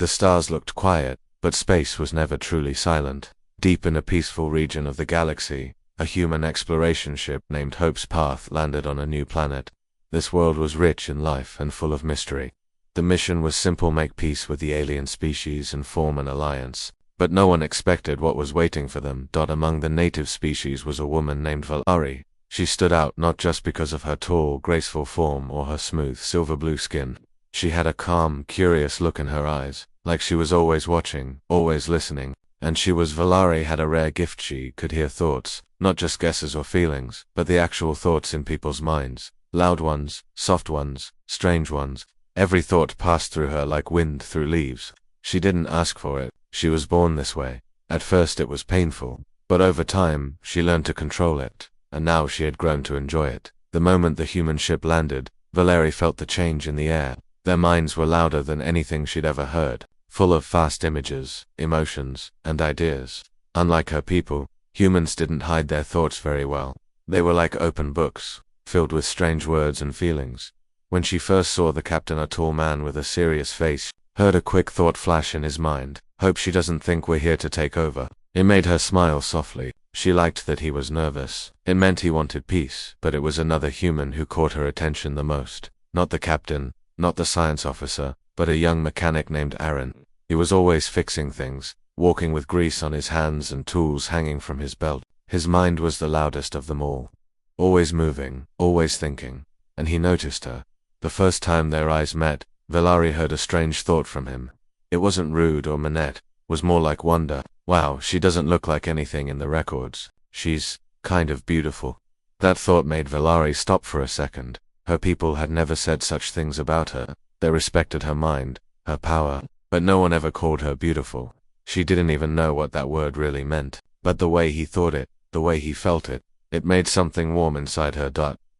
The stars looked quiet, but space was never truly silent. Deep in a peaceful region of the galaxy, a human exploration ship named Hope's Path landed on a new planet. This world was rich in life and full of mystery. The mission was simple: make peace with the alien species and form an alliance. But no one expected what was waiting for them. Among the native species was a woman named Valari. She stood out not just because of her tall, graceful form or her smooth, silver-blue skin. She had a calm, curious look in her eyes, like she was always watching, always listening. And Valari had a rare gift: she could hear thoughts, not just guesses or feelings, but the actual thoughts in people's minds. Loud ones, soft ones, strange ones. Every thought passed through her like wind through leaves. She didn't ask for it. She was born this way. At first it was painful, but over time, she learned to control it, and now she had grown to enjoy it. The moment the human ship landed, Valari felt the change in the air. Their minds were louder than anything she'd ever heard, full of fast images, emotions, and ideas. Unlike her people, humans didn't hide their thoughts very well. They were like open books, filled with strange words and feelings. When she first saw the captain, a tall man with a serious face, heard a quick thought flash in his mind: hope she doesn't think we're here to take over. It made her smile softly. She liked that he was nervous. It meant he wanted peace, but it was another human who caught her attention the most. Not the captain, not the science officer, but a young mechanic named Aaron. He was always fixing things, walking with grease on his hands and tools hanging from his belt. His mind was the loudest of them all. Always moving, always thinking. And he noticed her. The first time their eyes met, Valari heard a strange thought from him. It wasn't rude or manette, was more like wonder. Wow, she doesn't look like anything in the records. She's kind of beautiful. That thought made Valari stop for a second. Her people had never said such things about her. They respected her mind, her power, but no one ever called her beautiful. She didn't even know what that word really meant. But the way he thought it, the way he felt it, it made something warm inside her.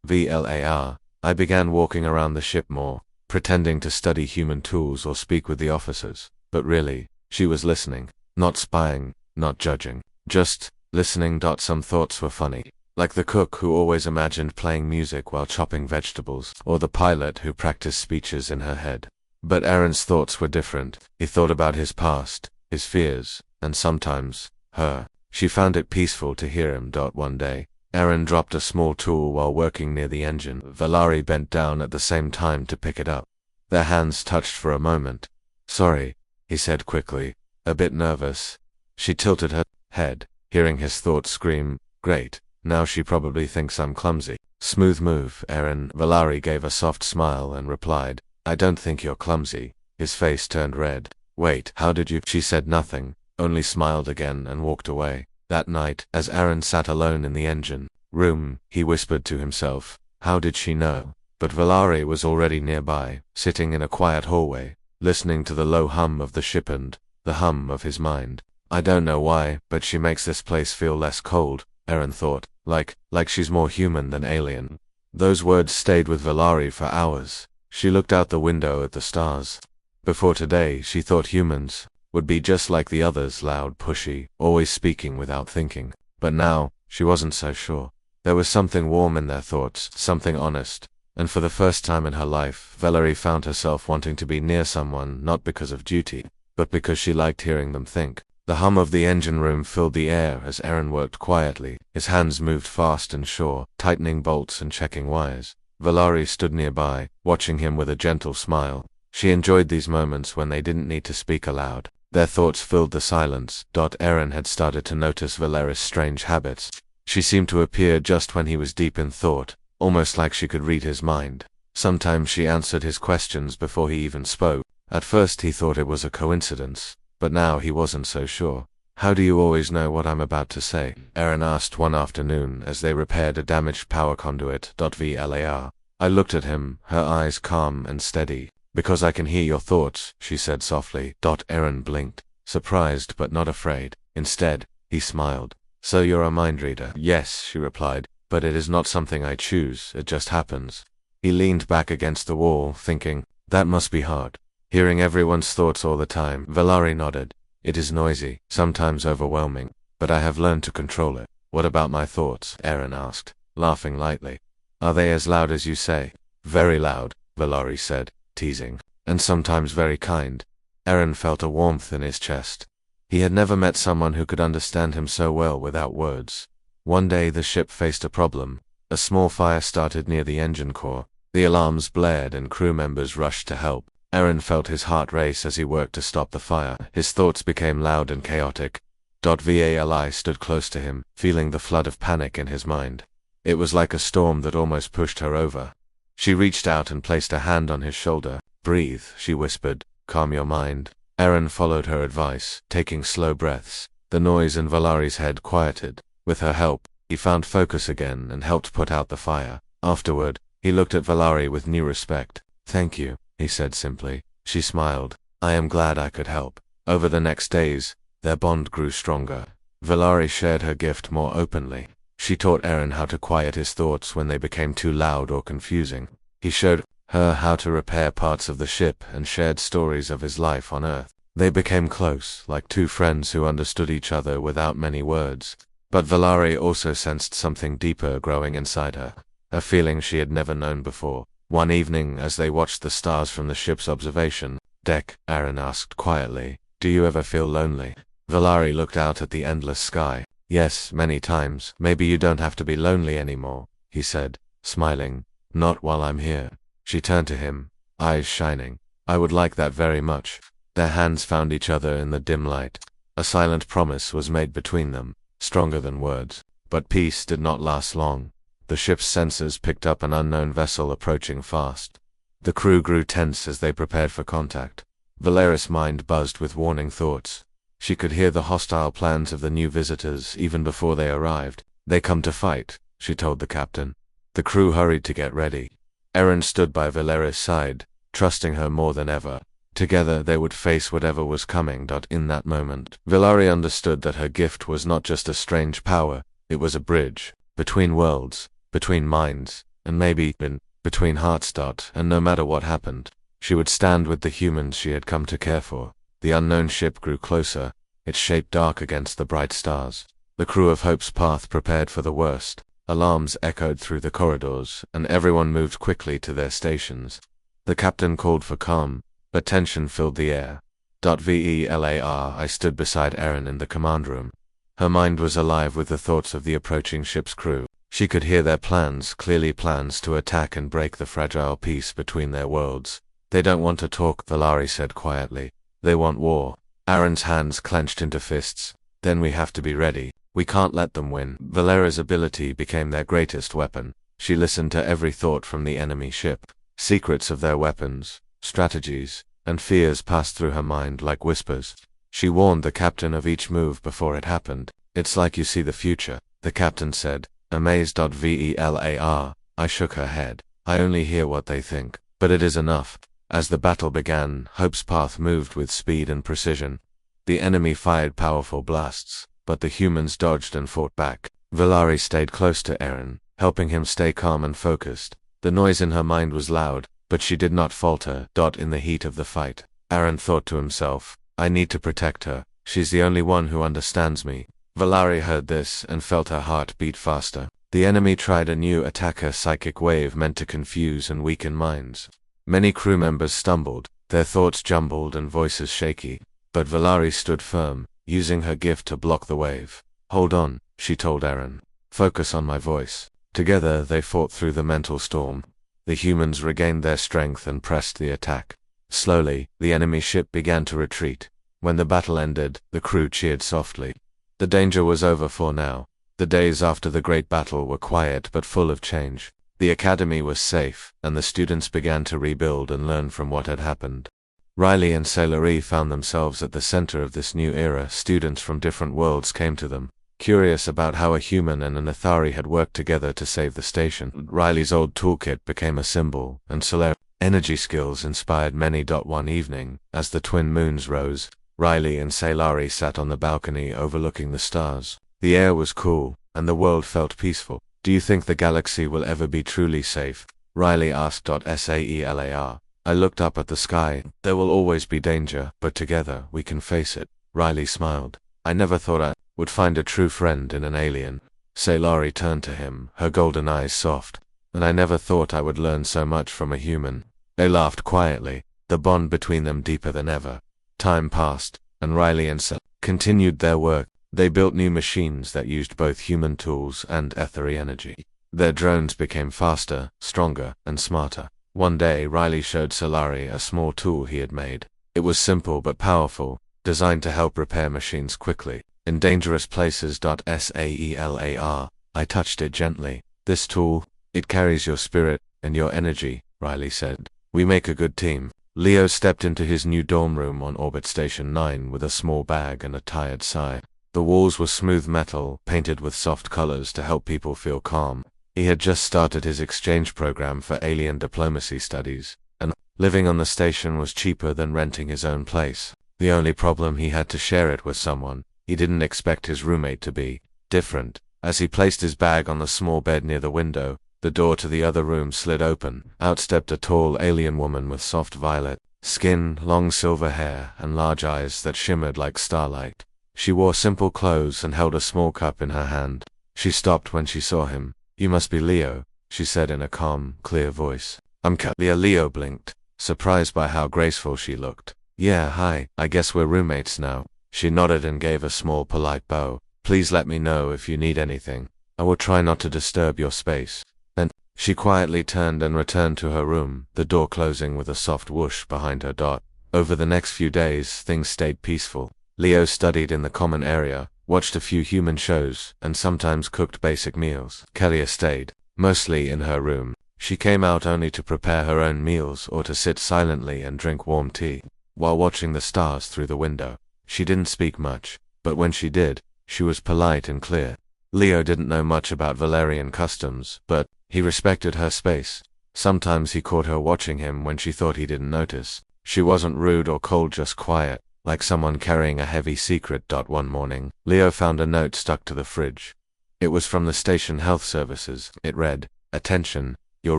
VLAR. I began walking around the ship more, pretending to study human tools or speak with the officers. But really, she was listening, not spying, not judging, just listening. Some thoughts were funny, like the cook who always imagined playing music while chopping vegetables, or the pilot who practiced speeches in her head. But Aaron's thoughts were different. He thought about his past, his fears, and sometimes, her. She found it peaceful to hear him. One day, Aaron dropped a small tool while working near the engine. Valari bent down at the same time to pick it up. Their hands touched for a moment. Sorry, he said quickly, a bit nervous. She tilted her head, hearing his thoughts scream, great, now she probably thinks I'm clumsy. Smooth move, Aaron. Valari gave a soft smile and replied, I don't think you're clumsy. His face turned red. Wait, how did you? She said nothing, only smiled again and walked away. That night, as Aaron sat alone in the engine room, he whispered to himself, how did she know? But Valari was already nearby, sitting in a quiet hallway, listening to the low hum of the ship and the hum of his mind. I don't know why, but she makes this place feel less cold, Aaron thought, like she's more human than alien. Those words stayed with Valari for hours. She looked out the window at the stars. Before today, she thought humans would be just like the others, loud, pushy, always speaking without thinking. But now, she wasn't so sure. There was something warm in their thoughts, something honest. And for the first time in her life, Valari found herself wanting to be near someone, not because of duty, but because she liked hearing them think. The hum of the engine room filled the air as Aaron worked quietly. His hands moved fast and sure, tightening bolts and checking wires. Valari stood nearby, watching him with a gentle smile. She enjoyed these moments when they didn't need to speak aloud. Their thoughts filled the silence. Aaron had started to notice Valari's strange habits. She seemed to appear just when he was deep in thought, almost like she could read his mind. Sometimes she answered his questions before he even spoke. At first he thought it was a coincidence, but now he wasn't so sure. How do you always know what I'm about to say? Aaron asked one afternoon as they repaired a damaged power conduit. VLAR. I looked at him, her eyes calm and steady. Because I can hear your thoughts, she said softly. Aaron blinked, surprised but not afraid. Instead, he smiled. So you're a mind reader? Yes, she replied, but it is not something I choose, it just happens. He leaned back against the wall, thinking, that must be hard. Hearing everyone's thoughts all the time. Valari nodded. It is noisy, sometimes overwhelming, but I have learned to control it. What about my thoughts? Aaron asked, laughing lightly. Are they as loud as you say? Very loud, Valari said, teasing, and sometimes very kind. Aaron felt a warmth in his chest. He had never met someone who could understand him so well without words. One day the ship faced a problem. A small fire started near the engine core. The alarms blared and crew members rushed to help. Aaron felt his heart race as he worked to stop the fire. His thoughts became loud and chaotic. Vali stood close to him, feeling the flood of panic in his mind. It was like a storm that almost pushed her over. She reached out and placed a hand on his shoulder. "Breathe," she whispered. "Calm your mind." Aaron followed her advice, taking slow breaths. The noise in Valari's head quieted. With her help, he found focus again and helped put out the fire. Afterward, he looked at Valari with new respect. "Thank you," he said simply. She smiled. "I am glad I could help." Over the next days, their bond grew stronger. Valari shared her gift more openly. She taught Aaron how to quiet his thoughts when they became too loud or confusing. He showed her how to repair parts of the ship and shared stories of his life on Earth. They became close, like two friends who understood each other without many words. But Valari also sensed something deeper growing inside her, a feeling she had never known before. One evening, as they watched the stars from the ship's observation deck, Aaron asked quietly, "Do you ever feel lonely?" Valari looked out at the endless sky. "Yes, many times. Maybe you don't have to be lonely anymore," he said, smiling. "Not while I'm here." She turned to him, eyes shining. "I would like that very much." Their hands found each other in the dim light. A silent promise was made between them, stronger than words. But peace did not last long. The ship's sensors picked up an unknown vessel approaching fast. The crew grew tense as they prepared for contact. Valeri's mind buzzed with warning thoughts. She could hear the hostile plans of the new visitors even before they arrived. "They come to fight," she told the captain. The crew hurried to get ready. Aaron stood by Valeri's side, trusting her more than ever. Together they would face whatever was coming. In that moment, Valari understood that her gift was not just a strange power, it was a bridge, between worlds, between minds, and maybe between hearts. And no matter what happened, she would stand with the humans she had come to care for. The unknown ship grew closer, its shape dark against the bright stars. The crew of Hope's Path prepared for the worst. Alarms echoed through the corridors, and everyone moved quickly to their stations. The captain called for calm, but tension filled the air. I stood beside Aaron in the command room. Her mind was alive with the thoughts of the approaching ship's crew. She could hear their plans, clearly plans to attack and break the fragile peace between their worlds. "They don't want to talk," Valari said quietly. "They want war." Aaron's hands clenched into fists. "Then we have to be ready. We can't let them win." Valera's ability became their greatest weapon. She listened to every thought from the enemy ship. Secrets of their weapons, strategies, and fears passed through her mind like whispers. She warned the captain of each move before it happened. "It's like you see the future," the captain said, amazed. I shook her head. "I only hear what they think, but it is enough." As the battle began, Hope's Path moved with speed and precision. The enemy fired powerful blasts, but the humans dodged and fought back. Valari stayed close to Aaron, helping him stay calm and focused. The noise in her mind was loud, but she did not falter. In the heat of the fight, Aaron thought to himself, "I need to protect her. She's the only one who understands me." Valari heard this and felt her heart beat faster. The enemy tried a new attacker psychic wave meant to confuse and weaken minds. Many crew members stumbled, their thoughts jumbled and voices shaky. But Valari stood firm, using her gift to block the wave. "Hold on," she told Aaron. "Focus on my voice." Together they fought through the mental storm. The humans regained their strength and pressed the attack. Slowly, the enemy ship began to retreat. When the battle ended, the crew cheered softly. The danger was over for now. The days after the great battle were quiet but full of change. The academy was safe, and the students began to rebuild and learn from what had happened. Riley and Sailory found themselves at the center of this new era. Students from different worlds came to them, curious about how a human and an Athari had worked together to save the station. Riley's old toolkit became a symbol, and Solari's energy skills inspired many. One evening, as the twin moons rose, Riley and Sailory sat on the balcony overlooking the stars. The air was cool, and the world felt peaceful. "Do you think the galaxy will ever be truly safe?" Riley asked. Saelar. I looked up at the sky. "There will always be danger, but together we can face it." Riley smiled. "I never thought I would find a true friend in an alien." Sailari turned to him, her golden eyes soft. "And I never thought I would learn so much from a human." They laughed quietly, the bond between them deeper than ever. Time passed, and Riley and Sal continued their work. They built new machines that used both human tools and ethery energy. Their drones became faster, stronger, and smarter. One day, Riley showed Salari a small tool he had made. It was simple but powerful, designed to help repair machines quickly. In dangerous places. SAELAR. I touched it gently. This tool, it carries your spirit and your energy, Riley said. We make a good team. Leo stepped into his new dorm room on Orbit Station 9 with a small bag and a tired sigh. The walls were smooth metal, painted with soft colors to help people feel calm. He had just started his exchange program for alien diplomacy studies, and living on the station was cheaper than renting his own place. The only problem, he had to share it with someone. He didn't expect his roommate to be different. As he placed his bag on the small bed near the window, the door to the other room slid open. Out stepped a tall alien woman with soft violet skin, long silver hair, and large eyes that shimmered like starlight. She wore simple clothes and held a small cup in her hand. She stopped when she saw him. You must be Leo, she said in a calm, clear voice. I'm Kalia. Leo blinked, surprised by how graceful she looked. Yeah, hi, I guess we're roommates now. She nodded and gave a small polite bow. Please let me know if you need anything. I will try not to disturb your space. Then, she quietly turned and returned to her room, the door closing with a soft whoosh behind her. Over the next few days, things stayed peaceful. Leo studied in the common area, watched a few human shows, and sometimes cooked basic meals. Kelia stayed, mostly in her room. She came out only to prepare her own meals or to sit silently and drink warm tea, while watching the stars through the window. She didn't speak much, but when she did, she was polite and clear. Leo didn't know much about Valerian customs, but he respected her space. Sometimes he caught her watching him when she thought he didn't notice. She wasn't rude or cold, just quiet, like someone carrying a heavy secret. One morning, Leo found a note stuck to the fridge. It was from the station health services. It read, "Attention, your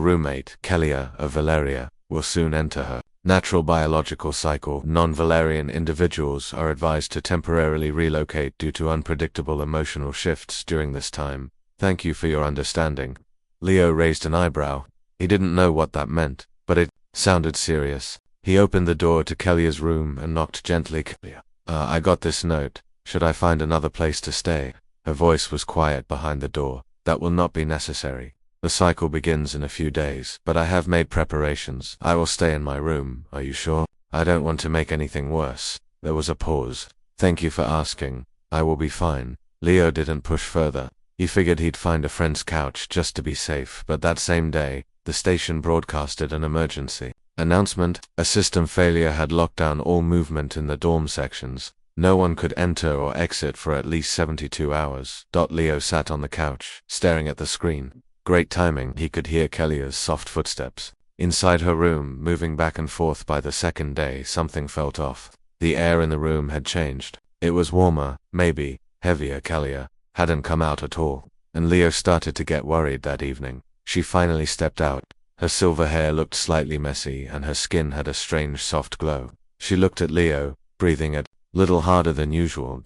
roommate, Kelia of Valeria, will soon enter her natural biological cycle. Non-Valerian individuals are advised to temporarily relocate due to unpredictable emotional shifts during this time. Thank you for your understanding." Leo raised an eyebrow. He didn't know what that meant, but it sounded serious. He opened the door to Kelia's room and knocked gently. Kelia, I got this note. Should I find another place to stay? Her voice was quiet behind the door. That will not be necessary. The cycle begins in a few days, but I have made preparations. I will stay in my room. Are you sure? I don't want to make anything worse. There was a pause. Thank you for asking. I will be fine. Leo didn't push further. He figured he'd find a friend's couch just to be safe, but that same day, the station broadcasted an emergency announcement. A system failure had locked down all movement in the dorm sections. No one could enter or exit for at least 72 hours. Leo sat on the couch, staring at the screen. Great timing. He could hear Kelia's soft footsteps inside her room, moving back and forth. By the second day, something felt off. The air in the room had changed. It was warmer, maybe heavier. Kelia hadn't come out at all, and Leo started to get worried. That evening, she finally stepped out. Her silver hair looked slightly messy, and her skin had a strange soft glow. She looked at Leo, breathing a little harder than usual.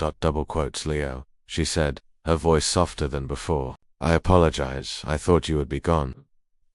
Leo, she said, her voice softer than before. I apologize. I thought you would be gone.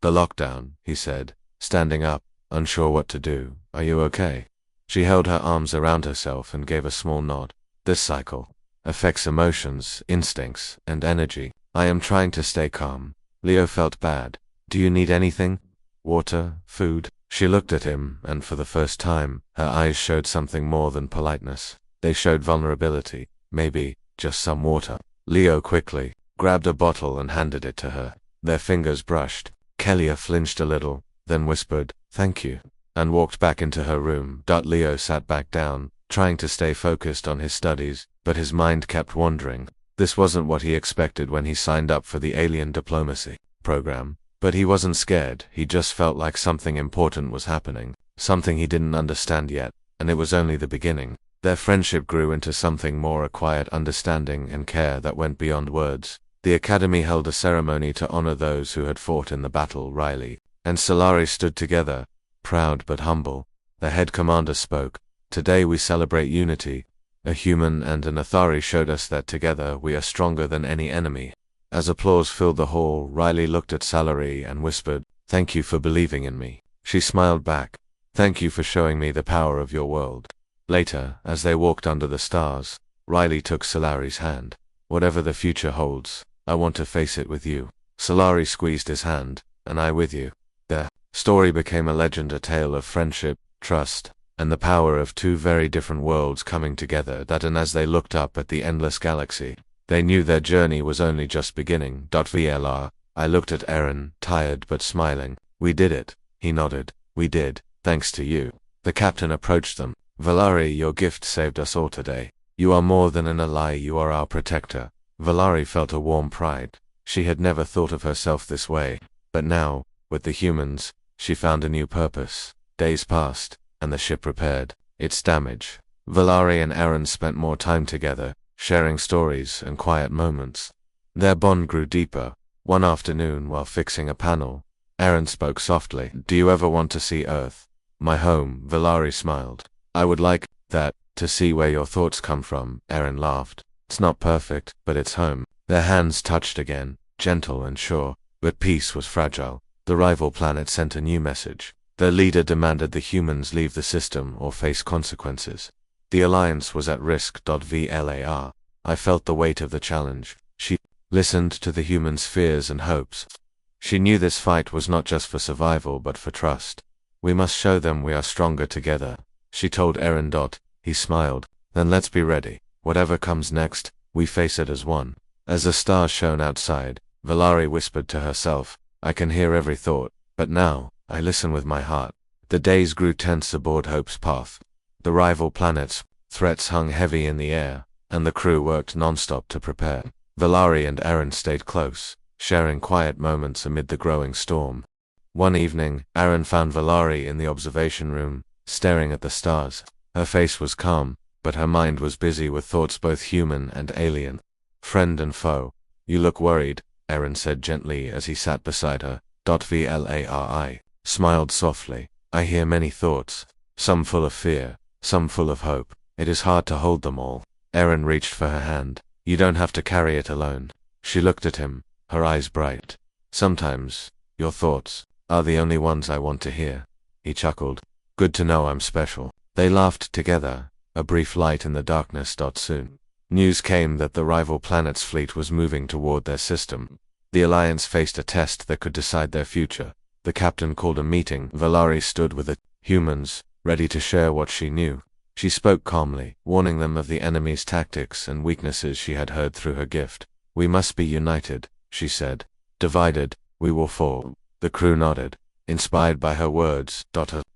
The lockdown, he said, standing up, unsure what to do. Are you okay? She held her arms around herself and gave a small nod. This cycle affects emotions, instincts, and energy. I am trying to stay calm. Leo felt bad. Do you need anything? Water? Food? She looked at him, and for the first time, her eyes showed something more than politeness. They showed vulnerability. Maybe just some water. Leo quickly grabbed a bottle and handed it to her. Their fingers brushed. Kelia flinched a little, then whispered, "Thank you," and walked back into her room. Leo sat back down, trying to stay focused on his studies, but his mind kept wandering. This wasn't what he expected when he signed up for the alien diplomacy program. But he wasn't scared. He just felt like something important was happening, something he didn't understand yet, and it was only the beginning. Their friendship grew into something more, a quiet understanding and care that went beyond words. The academy held a ceremony to honor those who had fought in the battle. Riley and Solari stood together, proud but humble. The head commander spoke. Today we celebrate unity. A human and an Athari showed us that together we are stronger than any enemy. As applause filled the hall, Riley looked at Salary and whispered, "Thank you for believing in me." She smiled back. "Thank you for showing me the power of your world." Later, as they walked under the stars, Riley took Solari's hand. Whatever the future holds, I want to face it with you. Solari squeezed his hand, and I with you. Their story became a legend, a tale of friendship, trust, and the power of two very different worlds coming together. And as they looked up at the endless galaxy, they knew their journey was only just beginning. VLR. I looked at Eren, tired but smiling. We did it. He nodded. We did, thanks to you. The captain approached them. Valari, your gift saved us all today. You are more than an ally, you are our protector. Valari felt a warm pride. She had never thought of herself this way, but now, with the humans, she found a new purpose. Days passed, and the ship repaired its damage. Valari and Eren spent more time together, sharing stories and quiet moments. Their bond grew deeper. One afternoon, while fixing a panel, Eren spoke softly. Do you ever want to see Earth? My home, Valari smiled. I would like that, to see where your thoughts come from, Eren laughed. It's not perfect, but it's home. Their hands touched again, gentle and sure, but peace was fragile. The rival planet sent a new message. Their leader demanded the humans leave the system or face consequences. The Alliance was at risk. VLAR. I felt the weight of the challenge. She listened to the humans' fears and hopes. She knew this fight was not just for survival but for trust. We must show them we are stronger together, she told Eren. He smiled. Then let's be ready. Whatever comes next, we face it as one. As the stars shone outside, Valari whispered to herself, I can hear every thought, but now, I listen with my heart. The days grew tense aboard Hope's path. The rival planets' threats hung heavy in the air, and the crew worked non-stop to prepare. Valari and Eren stayed close, sharing quiet moments amid the growing storm. One evening, Eren found Valari in the observation room, staring at the stars. Her face was calm, but her mind was busy with thoughts both human and alien. Friend and foe. You look worried, Eren said gently as he sat beside her. Valari smiled softly. I hear many thoughts, some full of fear, some full of hope. It is hard to hold them all. Eren reached for her hand. You don't have to carry it alone. She looked at him, her eyes bright. Sometimes, your thoughts are the only ones I want to hear. He chuckled. Good to know I'm special. They laughed together, a brief light in the darkness. Soon, news came that the rival planet's fleet was moving toward their system. The Alliance faced a test that could decide their future. The captain called a meeting. Valari stood with the humans, ready to share what she knew. She spoke calmly, warning them of the enemy's tactics and weaknesses she had heard through her gift. We must be united, she said. Divided, we will fall. The crew nodded, inspired by her words.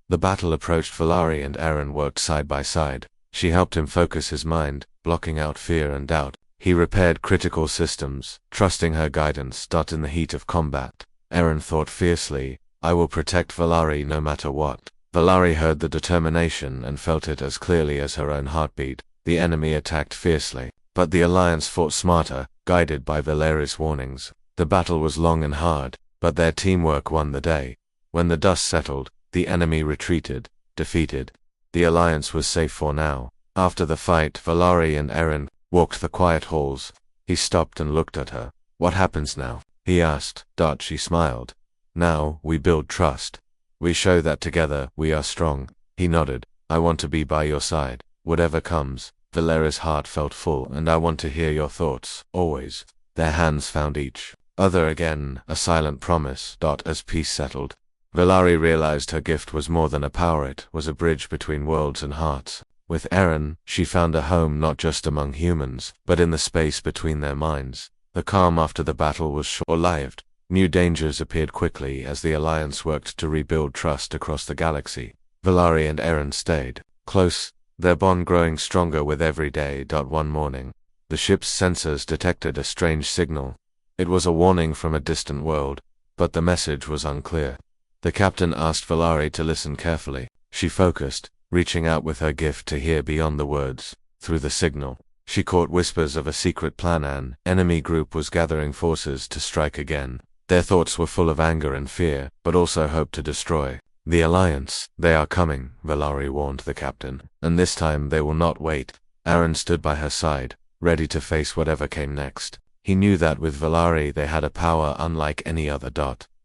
The battle approached. Valari and Eren worked side by side. She helped him focus his mind, blocking out fear and doubt. He repaired critical systems, trusting her guidance. In the heat of combat, Eren thought fiercely, I will protect Valari no matter what. Valari heard the determination and felt it as clearly as her own heartbeat. The enemy attacked fiercely, but the Alliance fought smarter, guided by Valeri's warnings. The battle was long and hard, but their teamwork won the day. When the dust settled, the enemy retreated, defeated. The Alliance was safe for now. After the fight, Valari and Eren walked the quiet halls. He stopped and looked at her. What happens now? He asked. She smiled. Now, we build trust. We show that together, we are strong. He nodded. I want to be by your side. Whatever comes. Valeri's heart felt full. And I want to hear your thoughts, always. Their hands found each other again, a silent promise. As peace settled, Valari realized her gift was more than a power, it was a bridge between worlds and hearts. With Eren, she found a home not just among humans, but in the space between their minds. The calm after the battle was short-lived. New dangers appeared quickly as the Alliance worked to rebuild trust across the galaxy. Valari and Eren stayed close, their bond growing stronger with every day. One morning, the ship's sensors detected a strange signal. It was a warning from a distant world, but the message was unclear. The captain asked Valari to listen carefully. She focused, reaching out with her gift to hear beyond the words. Through the signal, she caught whispers of a secret plan. An enemy group was gathering forces to strike again. Their thoughts were full of anger and fear, but also hope to destroy the Alliance. They are coming, Valari warned the captain, and this time they will not wait. Eren stood by her side, ready to face whatever came next. He knew that with Valari they had a power unlike any other.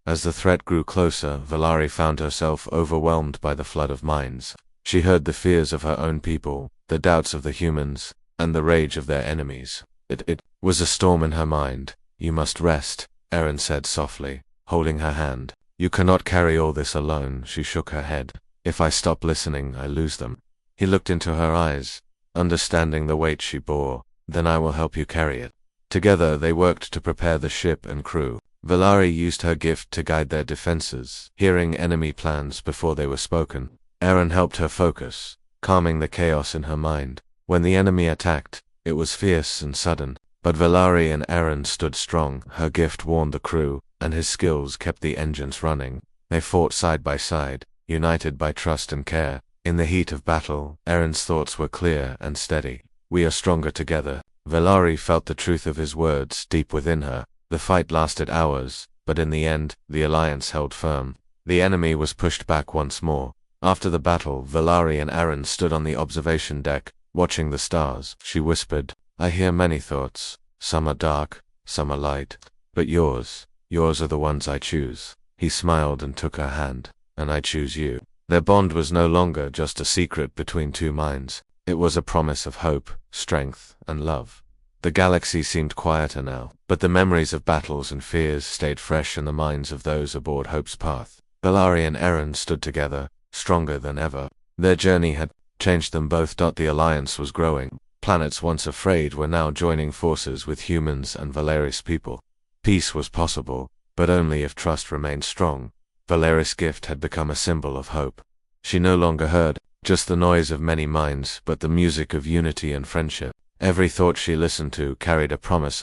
As the threat grew closer, Valari found herself overwhelmed by the flood of minds. She heard the fears of her own people, the doubts of the humans, and the rage of their enemies. It was a storm in her mind. You must rest, Eren said softly, holding her hand. You cannot carry all this alone. She shook her head. If I stop listening, I lose them. He looked into her eyes, understanding the weight she bore. Then I will help you carry it. Together they worked to prepare the ship and crew. Valari used her gift to guide their defenses, hearing enemy plans before they were spoken. Eren helped her focus, calming the chaos in her mind. When the enemy attacked, it was fierce and sudden, but Valari and Eren stood strong. Her gift warned the crew, and his skills kept the engines running. They fought side by side, united by trust and care. In the heat of battle, Eren's thoughts were clear and steady. We are stronger together. Valari felt the truth of his words deep within her. The fight lasted hours, but in the end, the alliance held firm. The enemy was pushed back once more. After the battle, Valari and Eren stood on the observation deck, watching the stars. She whispered, I hear many thoughts. Some are dark, some are light. But yours are the ones I choose. He smiled and took her hand. And I choose you. Their bond was no longer just a secret between two minds. It was a promise of hope, strength, and love. The galaxy seemed quieter now, but the memories of battles and fears stayed fresh in the minds of those aboard Hope's Path. Valari and Eren stood together, stronger than ever. Their journey had changed them both. The alliance was growing. Planets once afraid were now joining forces with humans and Valeris people. Peace was possible, but only if trust remained strong. Valeris' gift had become a symbol of hope. She no longer heard just the noise of many minds, but the music of unity and friendship. Every thought she listened to carried a promise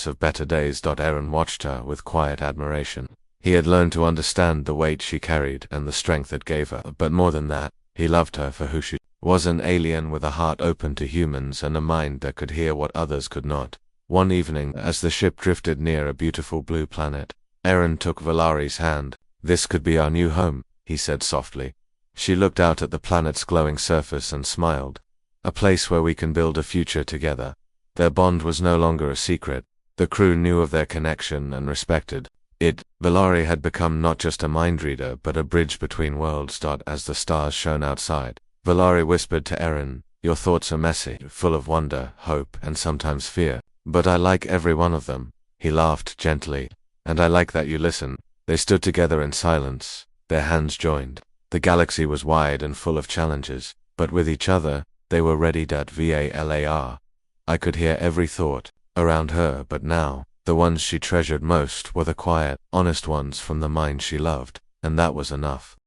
of better days. Eren watched her with quiet admiration. He had learned to understand the weight she carried and the strength it gave her, but more than that, he loved her for who she was, an alien with a heart open to humans and a mind that could hear what others could not. One evening, as the ship drifted near a beautiful blue planet, Eren took Valari's hand. This could be our new home, he said softly. She looked out at the planet's glowing surface and smiled. A place where we can build a future together. Their bond was no longer a secret. The crew knew of their connection and respected it. Valari had become not just a mind reader, but a bridge between worlds. As the stars shone outside, Valari whispered to Eren, your thoughts are messy, full of wonder, hope, and sometimes fear. But I like every one of them. He laughed gently. And I like that you listen. They stood together in silence, their hands joined. The galaxy was wide and full of challenges, but with each other, they were ready. Valar. I could hear every thought around her, but now, the ones she treasured most were the quiet, honest ones from the mind she loved, and that was enough.